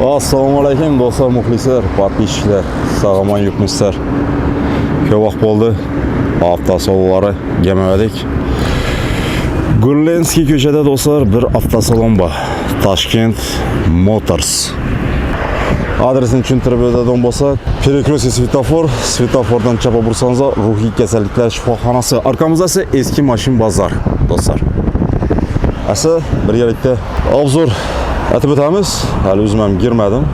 Assalomu alaykum do'stlar, muxlislar, podpисчиклар. Sog'omon yurtmizlar. Ko'p vaqt bo'ldi. Avtosalonlari gelmedik. Gurlenskiy ko'chada do'stlar bir avtosalon bor. Toshkent Motors. Adresini tushuntirib o'tadigan bo'lsak, Перекрестье svetofor, svetofordan chapa bursangiz ruhiy kasalliklar shifoxonasi. Arkamizda esa eski mashin bozor do'stlar. Asa birgalikda obzor atib o'tamiz. Hali o'zim ham girmadim.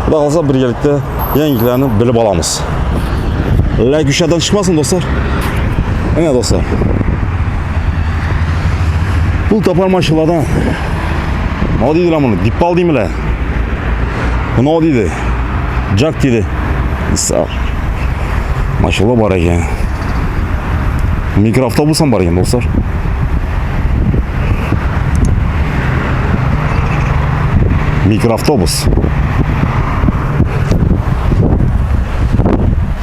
Xudo xolasa birgalikda yangiliklarni bilib olamiz. Lagushadan chiqmasin do'stlar. Mana do'stlar. Pul topar mashinalardan. Nima deydilar buni? Dippal deymilar. Nima deydi? Jak deydi. Sağ. Mashina bor ekan. Mikroavtobus ham bor ekan do'stlar. Mikroavtobus.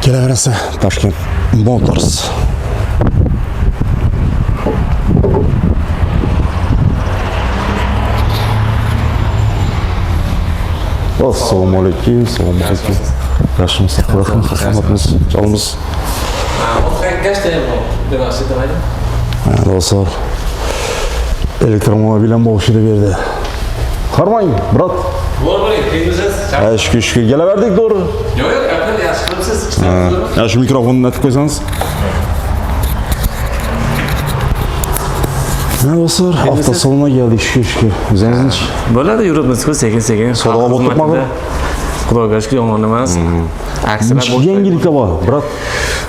Kelaverasa Toshkent Motors. Assalomu alaykum. Assalomu alaykum. Yaxshimisiz? Rahmat. Chalimiz. Do'stlar. Elektromobil ham boshida berdi. Qarmang, brat. Bo'ling, kelmisiz? Shukr, kelaverdik, to'g'ri. Yo'q, gapni yaxshi qilibsiz. Ya shu mikrofonni natib qo'ysangiz. Do'stlar, avtosalonga keldik, shukr. O'zingiz Bo'ladi, yuribmiz-ku sekin-sekin. Sodog'a o'tirmoqmi? Xudoga shukr, yomon emas. Aksiyalar boshqa yangiliklar bor, brat.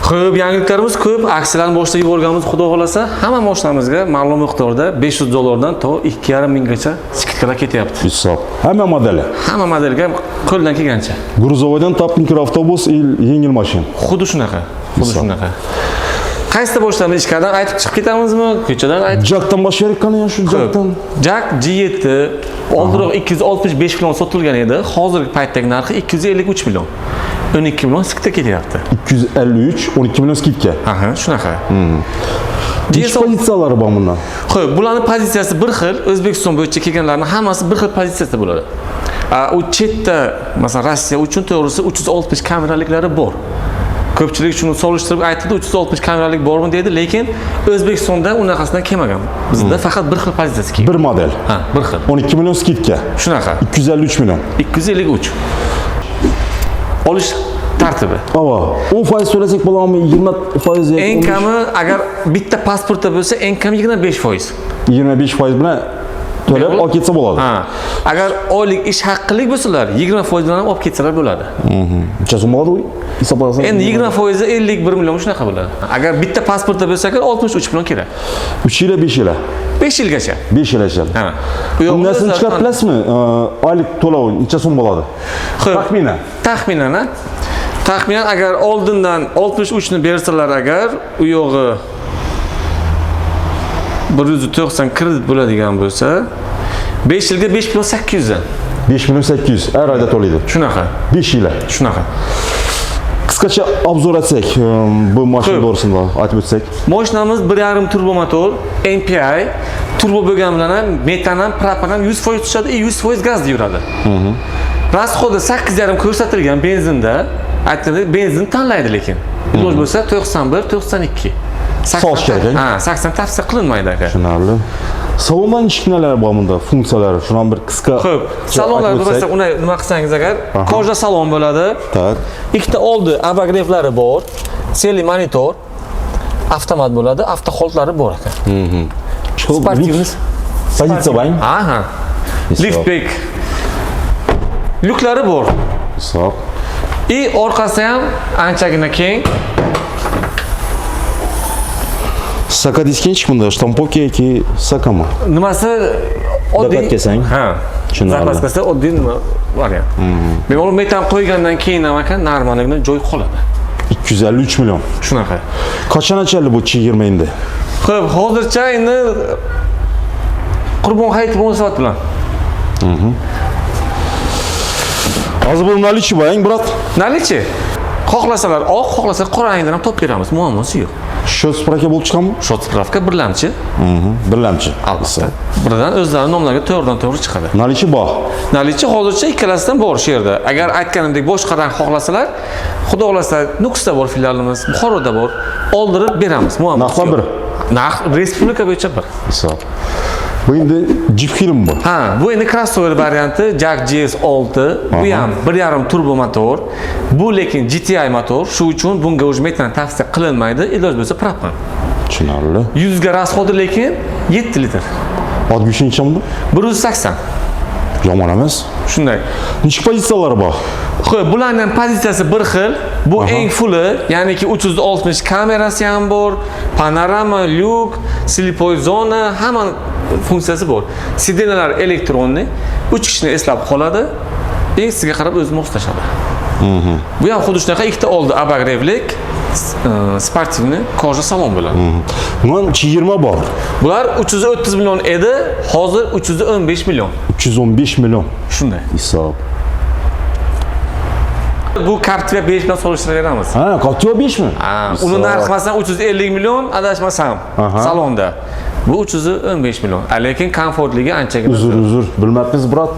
Ko'p yangiliklarimiz ko'p. Aksiyalarni boshlab yuborganmiz, xudo xolasa, hamma mashinamizga ma'lum miqdorda $500 to 2,5 minggacha skidkalar ketyapti. Hisob. Hamma modeli. Hamma modelga qo'ldan kelgancha. Gruzovoydan top mikroavtobus, yengil mashina. Xuddi shunaqa. Qaysi boshlaymiz? Ichkaridan aytib chiqib ketamizmi? Ko'chadan aytib. Jakdan boshlarik qani shu jakdan. Jak G7 oldinroq 265 million sotilgan edi. Hozirgi paytdagi narxi 253 million. 12 million skidka kelyapti. 253, 12 million skidka. Aha, shunaqa. Nechta pozitsiyalari bor bundan? Xo'p, bularning pozitsiyasi bir xil. O'zbekiston bo'yicha kelganlarning hammasi bir xil pozitsiyada bo'ladi. U chetda, masalan, Rossiya uchun to'g'risi 360 kameraliklari bor. Ko'pchilik shuni solishtirib aytdi, 360 kameralik bormi dedi, lekin O'zbekistonda unaqasidan kelmagan. Bizda faqat bir xil pozitsiyasi kelgan. Bir model. Ha, bir xil. 12 million skidka. Shunaqa. 253 million. 253. Olish tartibi. Ava, 10% to'lasak bo'ladimi? 20%? Eng kami agar bitta pasportda bo'lsa, eng kami 25%. 25% bilan to'lab olib ketsa bo'ladi. Ha. Agar oylik ish haqqilik bo'lsalar, 20% bilan ham olib ketsalar bo'ladi. Necha so'm bo'ladi u? Hisoblasangiz. Endi 20% 51 million shunaqa bo'ladi. Agar bitta pasportda bo'lsa, 63 million kerak. 3 yil, 5 yil. 5 yilgacha. 5 yilgacha. Ha. Undan chiqarib bilasizmi? Oylik to'lov necha so'm bo'ladi? Taxminan agar oldindan 63 ni bersalar agar, u yog'i 190 kredit bo'ladigan bo'lsa, 5 yilga 5 million 800 dan. 5 million 800 har oyda to'laydi. Shunaqa. 5 yil. Shunaqa. Qisqacha obzor etsak, bu mashina to'g'risida aytib o'tsak. Mashinamiz 1.5 turbo motor, MPI, turbo bo'lgani bilan ham metan ham, propan ham 100% tushadi, 100% gazda yuradi. Rasxodi 8.5 ko'rsatilgan benzinda, aytganda benzin tanlaydi lekin. Iloj bo'lsa 91, 92. Solish kerak. Ha, 80 tavsiya qilinmaydi aka. Tushunarli. Salondan nechtalar bor bunda funksiyalari? Shuni ham bir qisqa. Xo'p, salonlar bo'lsa, uni nima qilsangiz agar, koja salon bo'ladi. Tak. Ikkita oldi abagreplari bor, selli monitor, avtomat bo'ladi, avtoxoltlari bor aka. Sportivniy pozitsiya bang. Aha. Liftback. Lyuklari bor. Hisob. Orqasi ham anchagina keng. Saka diskinch bunda shtampovka yoki sakami? Nimasi oddiy. Zapatkasang. Ha. Zapatkasi oddiy nima variant. Bemalol metan qo'ygandan keyin ham aka normaligina joy qoladi. 253 million. Shunaqa. Qachongacha bu chegirma endi? Xo'p, hozircha endi Qurbon hayiti munosabati bilan. Hozir bu nalichi bo'ling, brat. Nalichi? Xohlasalar oq, xohlasa qora rangdan ham topib beramiz, muammosi yo'q. Счет spravka bo'lib chiqadimi? Shot spravka birlamchi. Birlamchi. Albatta. Birdan o'zlarining nomlariga to'g'ridan-to'g'ri chiqadi. Nalichi bor. Nalichi hozircha ikkalasidan bor shu yerda. Agar aytganimdek boshqa rang xohlasalar, xudo xolasa Nukusda bor filialimiz, Buxoroda bor. Oldirib beramiz. Narxi bir. Narx respublika bo'yicha bir. Hisob. Bu endi Jeep film bu. Ha, bu endi crossover varianti Jack GS6. Bu ham 1.5 turbo motor. Bu lekin GTI motor. Shu uchun bunga o'z metan tavsiya qilinmaydi. Iloj bo'lsa propan. Tushunarli. 100 ga rasxodi lekin 7 litr. Oddiy uchinchi bunda? 180. Yomon emas. Shunday. Nechta pozitsiyalari bor? Xo'p, bularning pozitsiyasi bir xil. Bu eng fulli, ya'niki 360 kamerasi ham bor, panorama, lyuk, slipoy zona, hamma funksiyasi bor. Sidenalar elektronli, 3 kishini eslab qoladi. Sizga qarab o'zi moslashadi. Bu ham xuddi shunaqa ikkita oldi abagrevlik, sportivni koja salon bo'ladi. Bundan 20 bor. Bular 330 million edi, hozir 315 million. 315 million. Shunday. Hisob. Bu Captiva 5 bilan solishtiraveramiz. Ha, Captiva 5 mi? Uni narxi masalan 350 million, adashmasam salonda. Bu 315 million. Lekin komfortligi anchagina. Uzr, bilmabsiz, brat.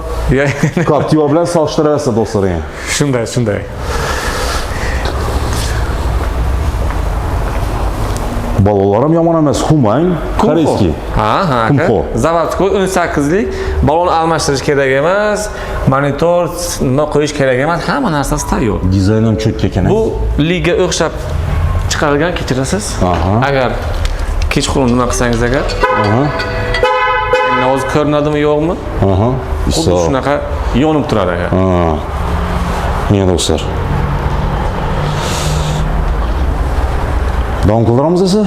Captiva bilan solishtiraversa do'stlaring. Shunday. Balolar ham yomon emas, Humang, koreyskiy. Ha. Zavodskoy 18 lik, balon almashtirish kerak emas, monitor nima qo'yish kerak emas, hamma narsasi tayyor. Dizayn ham cho'tka ekan. Bu liga o'xshab chiqarilgan, kechirasiz. Agar kechqurun nima qilsangiz agar, hozir ko'rinadimi yo'qmi? Xuddi shunaqa yonib turadi agar. Meni do'stlar. Davom qildiramiz esa.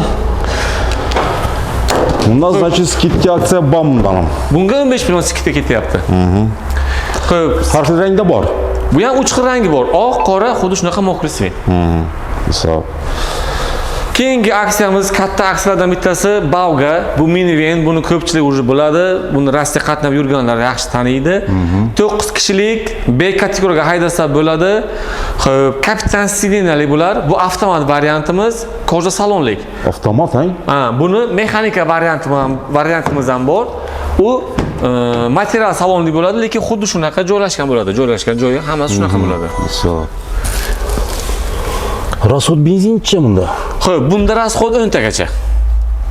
Bundan значит skidka aksiya bor bundan ham. Bunga 15 million skidka ketyapti. Xo'p, har xil rangda bor. Bu ham 3 xil rangi bor. Oq, qora, xuddi shunaqa mokri svet. Hisob. Keyingi aksiyamiz katta aksiyalardan bittasi Bauga. Bu minivan, buni ko'pchilik уже biladi. Buni Rossiya qatnab yurganlar yaxshi taniydi. 9 kishilik B kategoriyaga haydasa bo'ladi. Xo'p, kapitan sidenali bular. Bu avtomat variantimiz, koja salonlik. Avtomat, buni mexanika variantimiz ham bor. U material salonli bo'ladi, lekin xuddi shunaqa joylashgan bo'ladi. Joylashgan joyi hammasi shunaqa bo'ladi. Hisob. Rasxod benzinchi bunda. Xo'p, bunda rasxod 10 tagacha.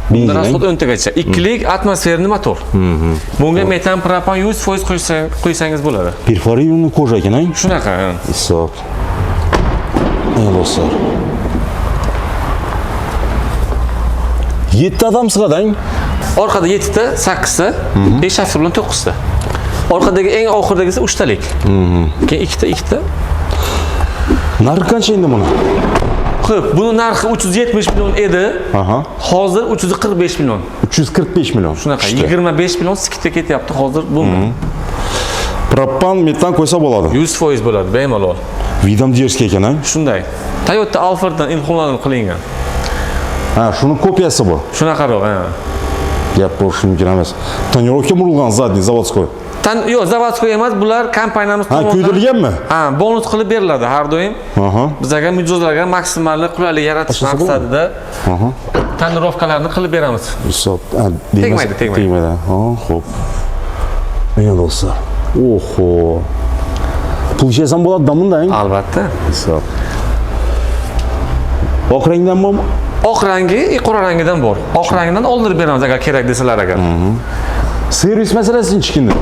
Bunda rasxod 10 tagacha. 2 lik atmosferli motor. Bunga metan propan 100% qo'ysangiz bo'ladi. Perforiyumni koja ekan, Shunaqa. Hisob. Ey do'stlar. 7 odam sig'ading. Orqada 7 ta, 8 ta, 5 shofyor bilan 9 ta. Orqadagi eng oxirdagisi 3 talik. Keyin 2 ta. Narxi qancha endi buni? Xo'p, buni narxi 370 million edi. Hozir 345 million. 345 million. Shunaqa 25 million skidga ketyapti hozir bunga. Propan metan qo'ysa bo'ladi. 100% bo'ladi, bemalol. Vidam derskiy ekan, Shunday. Toyota Alpharddan ilhomlanib qilingan. Shuni kopiyasi bu. Shunaqaroq, Gap bo'lishi mumkin emas. Tonirovka murilgan zadniy zavodskoy. Yo'q, zavodskoy emas, bular kompaniyamiz tomonidan. Ko'ydirilganmi? Bonus qilib beriladi har doim. Bizga mijozlarga maksimal qulaylik yaratish maqsadida tonirovkalarni qilib beramiz. Hisob. Tegmaydi. Xo'p. Meni do'stlar. Oho. Pulchasam bo'ladi bunda-ku. Albatta. Hisob. Oq rangdan bormi? Oq rangi, qora rangidan bor. Oq rangidan oldirib beramiz agar kerak desalar agar. Servis masalasi chiqindi.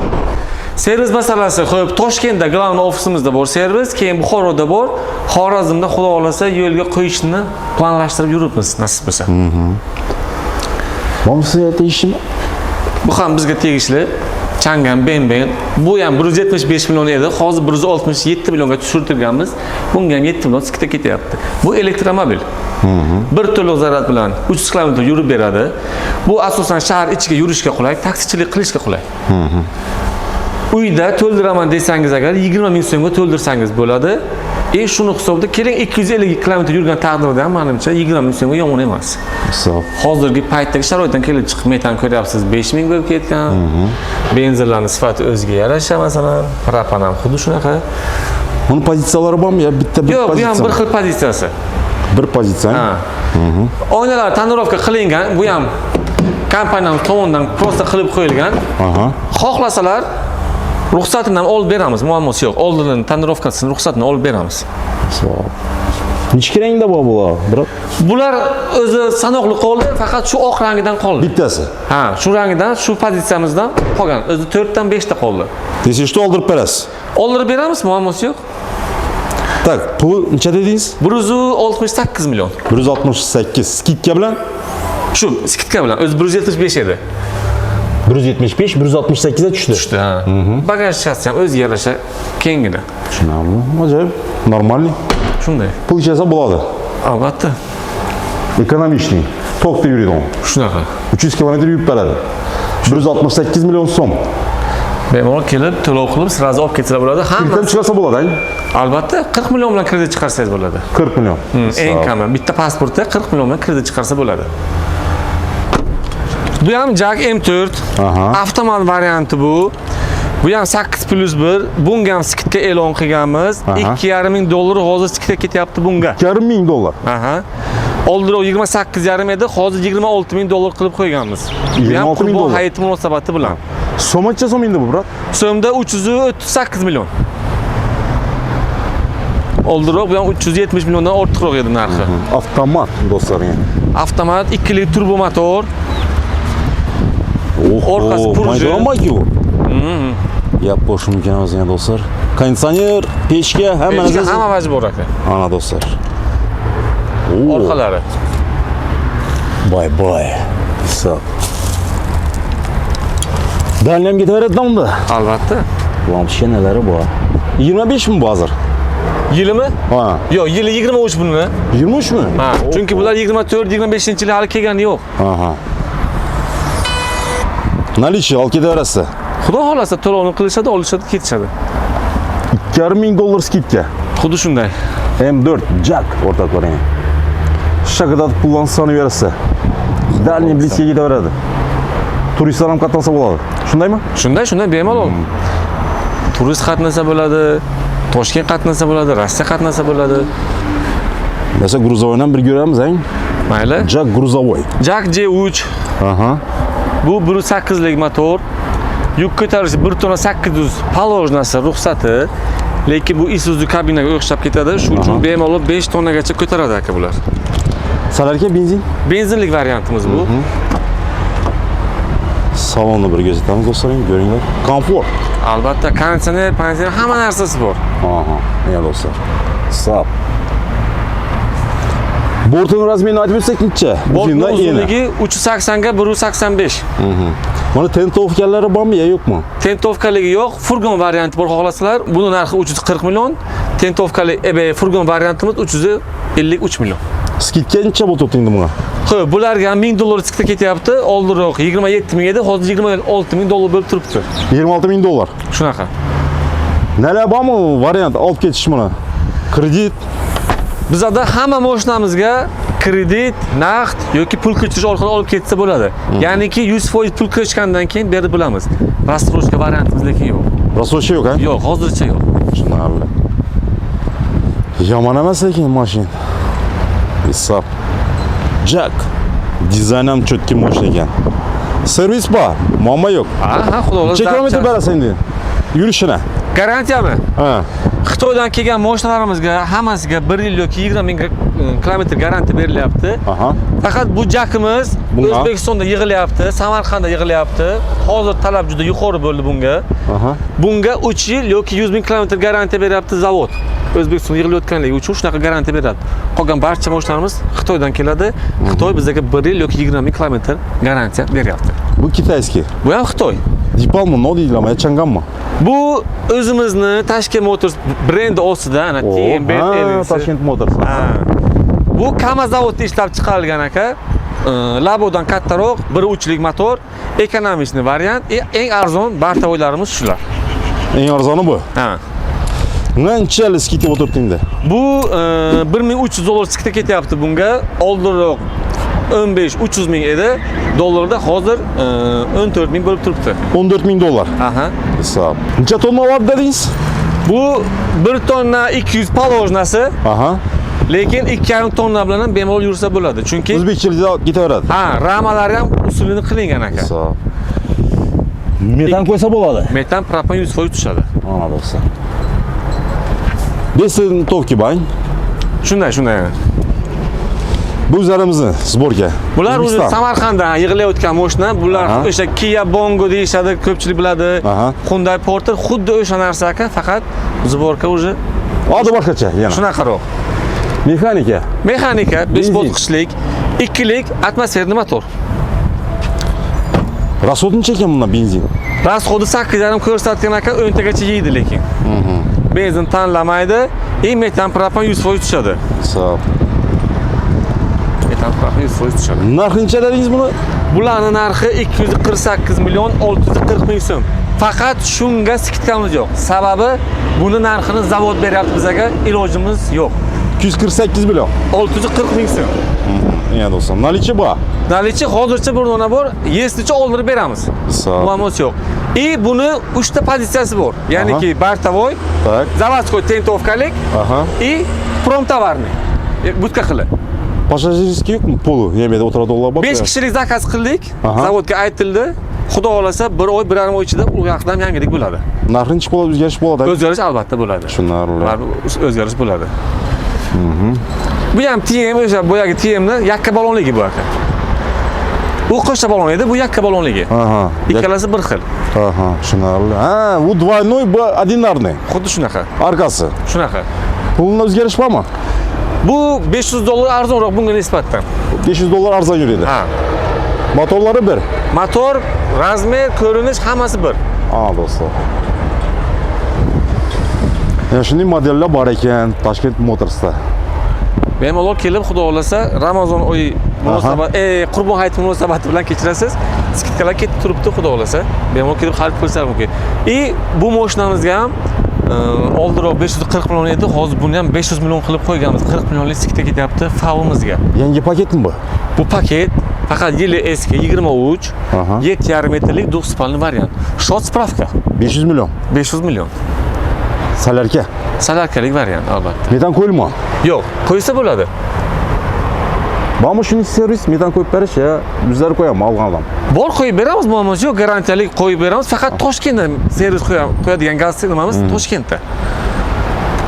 Servis masalasi, xo'p, Toshkentda главный ofisimizda bor servis, keyin Buxoroda bor, Xorazmda xudo xolasa yo'lga qo'yishni planlashtirib yuribmiz, nasib bo'lsa. Bo'lmasa tegishmi? Bu ham bizga tegishli. Changam, ben. Bu ham 175 million edi, hozir 167 millionga tushirtirganmiz. Bunga ham 7 million skidga ketyapti. Bu elektromobil. Bir to'liq zaryad bilan 300 km yurib beradi. Bu asosan shahar ichiga yurishga qulay, taksichilik qilishga qulay. Uyda to'ldiraman desangiz agar 20 ming so'mga to'ldirsangiz bo'ladi. Shuni hisobda keling 250 km yurgan taqdirda ham menimcha 20 ming so'mga yomon emas. Hisob. Hozirgi paytdagi sharoitdan kelib chiqib metan ko'ryapsiz, 5 ming bo'lib ketgan. Benzinlarning sifati o'ziga yarasha, masalan, propan ham xuddi shunaqa. Buni pozitsiyalari bormi yo bitta pozitsiya? Yo'q, bu ham bir xil pozitsiyasi. Bir pozitsiya. Ha. Oynalar tonirovka qilingan, bu ham kompaniyamiz tomonidan prosta qilib qo'yilgan. Aha. Xohlasalar ruxsatini ham olib beramiz, muammosi yo'q. Oldin tonirovkasini, ruxsatini olib beramiz. Savob. Nechta rangda bor bular? Biroq Bular o'zi sanoqli qoldi, faqat shu oq rangidan qoldi. bittasi. Ha, shu rangidan, shu pozitsiyamizdan qolgan. O'zi 4 dan 5 ta qoldi. Desishni oldirib berasiz. Oldirib beramiz, muammosi yo'q. Tak, puli necha dedingiz? 168 million. 168 skidka bilan Shu skidka bilan o'zi 175 edi. 175, 168 ga tushdi. Tushdi, ha. Bagaj shassisi ham o'ziga yarasha kengina. Tushunarli. Ajoyib. Normalniy. Shunday. Pul ichasa bo'ladi. Albatta. Ekonomичный. Tokda yuradi u. Shunaqa. 300 kilometr yurib beradi. 168 million so'm. Bemalol kelib, to'lov qilib, sirazi olib ketsalar bo'ladi. Kreditdan Hammasi chiqarsa bo'ladi, albatta 40 million bilan kredit chiqarsangiz bo'ladi. 40 million. Eng kami bitta pasportda 40 million bilan kredit chiqarsa bo'ladi. Bu ham Jag M4. Aha. Avtomat varianti bu. Bu ham 8+1. Bunga ham skidka e'lon qilganmiz. Aha. $2,500 hozir skidka ketyapti bunga. $2,500. Aha. Oldinroq 28,5 edi, hozir $26,000 qilib qo'yganmiz. Bu ham $26,000. Qurbon hayiti munosabati bilan. So'mcha so'm endi bu, brat. So'mda 338 million. Oldinroq bu ham 370 milliondan ortiqroq edi narxi. Avtomat do'stlaring. Avtomat 2 litr turbo motor. Orqasi purji. Maydonbaki bu. Yap boshim ekan o'zingizga do'stlar. Konditsioner, pechka, hamma narsa. Hamma vaji bor ekan. Ana do'stlar. Orqalari. Boy. Hisob. Dalniyam ketaveradimi unda? Albatta. Lampochka nalari bor. 25 mi bu hozir? Yilimi? Ha. Yo'q, yili 23 buni. 23 mi? Ha, chunki bular 24-25-yil hali kelgani yo'q. Aha. Наличие olib ketaverasiz. Xudo xolasa to'lovni qilishadi, olishadi, ketishadi. $2,500 skidka. Xuddi shunday. M4 Jak o'rtoqlaring. Shakadat puldan sonaverasiz. Dальний близкий ketaveradi. Turistlar ham qatnasa bo'ladi. Shundaymi? Shunday bemalol. Turist qatnasa bo'ladi, Toshkent qatnasa bo'ladi, Rossiya qatnasa bo'ladi. Mesela грузовойdan bir ko'ramiz, ang. Mayli. Jak грузовой. Jak J3. Aha. Bu 1.8 lik motor. Yuk ko'tarishi 1 tonna 800 palojnasi ruxsati. Lekin bu Isuzu kabinaga o'xshab ketadi. Shuning uchun bemalol 5 tonnagacha ko'taradi aka bular. Salarga benzin? Benzinlik variantimiz bu. Salonni bir ko'rsatamiz do'stlaring, ko'ringlar. Komfort. Albatta, konditsioner, pansioner hamma narsasi bor. Aha, mana do'stlar. Sap. Bortning razmerini aytib o'tsak necha? Bortning uzunligi 380 ga 185. Mana tentovkalari bormi yo yo'qmi? Tentovkaligi yo'q, furgon varianti bor xohlasalar. Buni narxi 340 million. Tentovkali furgon variantimiz 353 million. Skidka necha bo'lib endi bunga? Xo'p, bularga ham $1000 skidka ketyapti. Oldinroq 27 ming edi, hozir $26,000 bo'lib turibdi. $26,000. Shunaqa. Nelar bormi variant olib ketish mana? Kredit. Bizda hamma mashinamizga kredit, naqd yoki pul ko'chirish orqali olib ketsa bo'ladi. Ya'niki 100% pul ko'chgandan keyin berib bo'lamiz. Рассрочка variantimiz lekin yo'q. Rassrochka yo'q, ha? Yo'q, hozircha yo'q. Tushunarli. Yomon emas lekin mashina. Hisob. Jak. Dizayn ham cho'tki mashina ekan. Servis bor, muammo yo'q. Ha, xudo Necha kilometr berasan endi? Yurishini. Garantiyami? Ha. Xitoydan kelgan mashinalarimizga hammasiga 1 yil yoki 20 ming kilometr garantiya berilyapti. Aha. Faqat bu jakimiz O'zbekistonda yig'ilyapti, Samarqandda yig'ilyapti. Hozir talab juda yuqori bo'ldi bunga. Aha. Bunga 3 yil yoki 100 ming kilometr garantiya beryapti zavod. O'zbekistonda yig'ilayotganligi uchun shunaqa garantiya beryapti. Qolgan barcha mashinalarimiz Xitoydan keladi. Xitoy bizga 1 yil yoki 20 ming kilometr garantiya beryapti. Bu kitayskiy. Bu ham Xitoy. Dipalmi, nodiylarmi, Changanmi? Bu o'zimizni Tashkent Motors brendi ostida, ana TMB Tashkent Motors. Bu Kama zavodda ishlab chiqarilgan aka. Labodan kattaroq, 1.3 lik motor, ekonomik variant, eng arzon bartavoylarimiz shular. Eng arzoni bu. Ha. Qanchalik skidka o'tiribdi? Bu $1,300 skidka ketyapti bunga. Oldinroq 15-300 ming edi. Dollarda hozir 14 ming bo'lib turibdi. $14,000. Aha. Hisob. Necha tonna olib dedingiz? Bu 1 tonna 200 palojnasi. Aha. Lekin 2,5 tonna bilan ham bemalol yursa bo'ladi. Chunki O'zbekchilikda ketaveradi. ha, ramalari ham usulini qilingan aka. Sağ. Metan qo'ysa bo'ladi. Metan, propan 100% tushadi. Ana dostlar. Бесентовки bang. Shunday. Bu o'zlarimizni sborka. Bular o'zi Samarqanddan yig'ilayotgan mashina. Bular o'sha Kia Bongo deyishadi, ko'pchilik biladi. Hyundai Porter xuddi o'sha narsa aka, faqat sborka o'zi Adi boshqacha yana. Shunaqaroq. Mexanika 5 bosqichlik, 2lik atmosferli motor. Rasxod necha ekan bundan benzin? Rasxodi 8,5 ko'rsatgan aka, o'ntagacha yeydi lekin. Benzin tanlamaydi, metan propan 100% tushadi. Sağ. Metan propan 100% tushadi. Narxi necha dedingiz buni? Bularning narxi 248 million 640 ming so'm. Faqat shunga skidkamiz yo'q. Sababi buni narxini zavod beryapti bizga, ilojimiz yo'q. 248 million. 640 ming so'm. Ya dostlar, nalichi bor. Nalichi hozircha bir dona bor, yeslicha oldirib beramiz. Muammosi yo'q. Buni 3 ta pozitsiyasi bor. Ya'niki bartavoy, tak, заводской tentovkalik, promtovarniy. Budka qilib. Passajirskiy yo'qmi? Polu, yemeda o'tiradilar bor. 5 kishilik zakaz qildik. Zavodga aytildi. Xudo xolasa 1 oy, 1,5 oy ichida u yoqdan yangilik bo'ladi. Narxi necha bo'ladi, o'zgarish bo'ladi? O'zgarish albatta bo'ladi. Tushunarli. O'zgarish bo'ladi. Bu ham TM o'sha boyagi TMni yakka balonligi bu aka. Bu qo'shcha balon edi, bu yakka balonligi. Ikkalasi bir xil. Tushunarli. Bu двойной, bu одинарный. Xuddi shunaqa. Arkasi. Shunaqa. Pulni o'zgarish bormi? Bu $500 arzonroq bunga nisbatan. $500 arzon yuradi. Motorlari bir. Motor, razmer, ko'rinish hammasi bir. Dostlar. Shunday modellar bor ekan Toshkent Motorsda. Bemalol kelib, xudo xolasa, Ramazon oyi munosabat, Qurbon hayiti munosabati bilan kechirasiz. Skidkalar ketib turibdi, xudo xolasa. Bemalol kelib xarid qilsa mumkin. Bu mashinamizga ham oldinroq 540 million edi, hozir buni ham 500 million qilib qo'yganmiz. 40 millionlik skidka ketyapti favimizga. Yangi paketmi bu? Bu paket faqat yili eski 23, 7,5 metrlik duxspalni variant. Shot spravka. 500 million. 500 million. Salarka. Salarkalik variant albatta. Metan qo'yilma? Yo'q, qo'ysa bo'ladi. Bormi shuni servis metan qo'yib berish ya, bizlar qo'yamiz olganlar. Bor qo'yib beramiz, muammosi yo'q, garantiyalik qo'yib beramiz. Faqat Toshkentda servis qo'yadigan gaz nimamiz Toshkentda.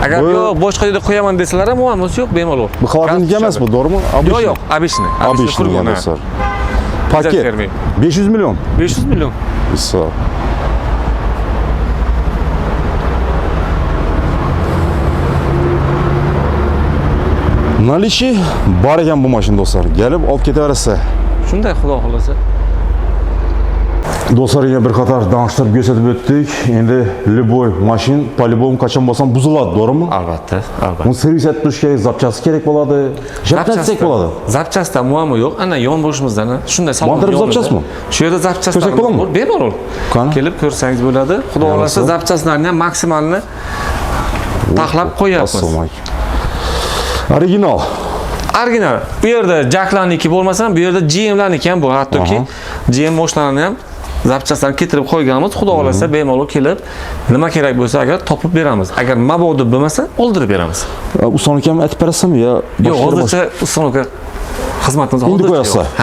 Agar yo'q, boshqa yerda qo'yaman desalar ham muammosi yo'q, bemalol. Bu xalqniki emas bu, to'g'rimi? Yo'q, обычный. Обычный dostlar. Paket 500 million. 500 million. Iso. Nalichi bor ekan bu mashina do'stlar. Kelib olib ketaverasiz. Shunday xudo xolasa. Do'stlar, yana bir qator danıştirib ko'rsatib o'tdik. Endi любой mashin по-любому qachon bo'lsa buziladi, to'g'rimi? Albatta. Uni servis etib turish kerak, zapchasti kerak bo'ladi. Zapchasti bo'ladi. Zapchastda muammo yo'q. Ana yon boshimizdan shunday salon. Montar zapchastmi? Shu yerda zapchastlar bor. Bemalol. Kelib ko'rsangiz bo'ladi. Xudo xolasa zapchastlarni ham maksimalni taxlab qo'yapmiz. Original. Bu yerda jaklarniki bo'lmasa ham, bu yerda GMlarniki ham bor. Hattoki GM mashinalarini ham zapchastlarni keltirib qo'yganmiz. Xudo xolasa bemalol kelib, nima kerak bo'lsa agar topib beramiz. Agar mabodo bo'lmasa, oldirib beramiz. Ustonik ham aytib berasizmi yo? Yo'q, hozircha ustonika xizmatimiz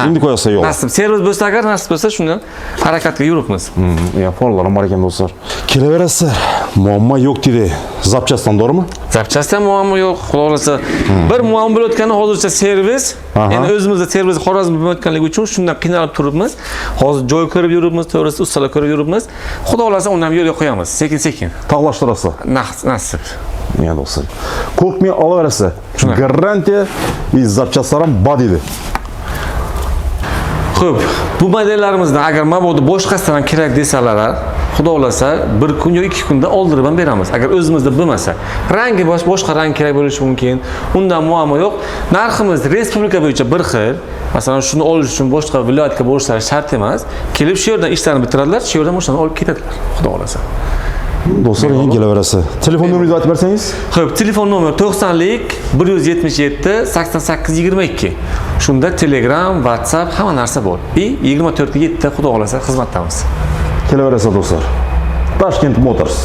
endi qo'yasa yo'q. Nasib servis bo'lsa, agar nasib bo'lsa, shundan harakatga yuribmiz. Forlarim bor ekan do'stlar. Kelaverasizlar. Muammo yo'q dedi. Zapchastdan to'g'rimi? Zapchastdan muammo yo'q. Xudo xolasa bir muammo bo'layotgani hozircha servis. Endi o'zimizda servis Xorazm bo'lmayotganligi uchun shundan qiynalib turibmiz. Hozir joy ko'rib yuribmiz, to'g'risi ustalar ko'rib yuribmiz. Xudo xolasa uni ham yo'lga qo'yamiz, sekin-sekin. Taqlashtirasiz. Nasib. Ya do'stlar. Qo'rqmay olaverasiz. Garantiya zapchastlar ham bor dedi. Xo'p, bu modellarimizdan agar mabodo boshqasidan ham kerak desalar, xudo xolasa bir kun yoki 2 kunda oldirib ham beramiz. Agar o'zimizda bo'lmasa, rangi boshqa rang kerak bo'lishi mumkin. Undan muammo yo'q. Narximiz respublika bo'yicha bir xil. Masalan, shuni olish uchun boshqa viloyatga borishlari shart emas. Kelib shu yerdan ishlarni bitiradilar, shu yerdan mashinani olib ketadilar. Xudo xolasa. Do'stlar, yana kelaverasiz. Telefon nomeringizni aytib bersangiz? Xo'p, telefon nomeri 90lik 177 88 22. Shunda Telegram, WhatsApp hamma narsa bor. 24/7 xudo xolasa xizmatdamiz. Kelaverasiz do'stlar. Toshkent Motors.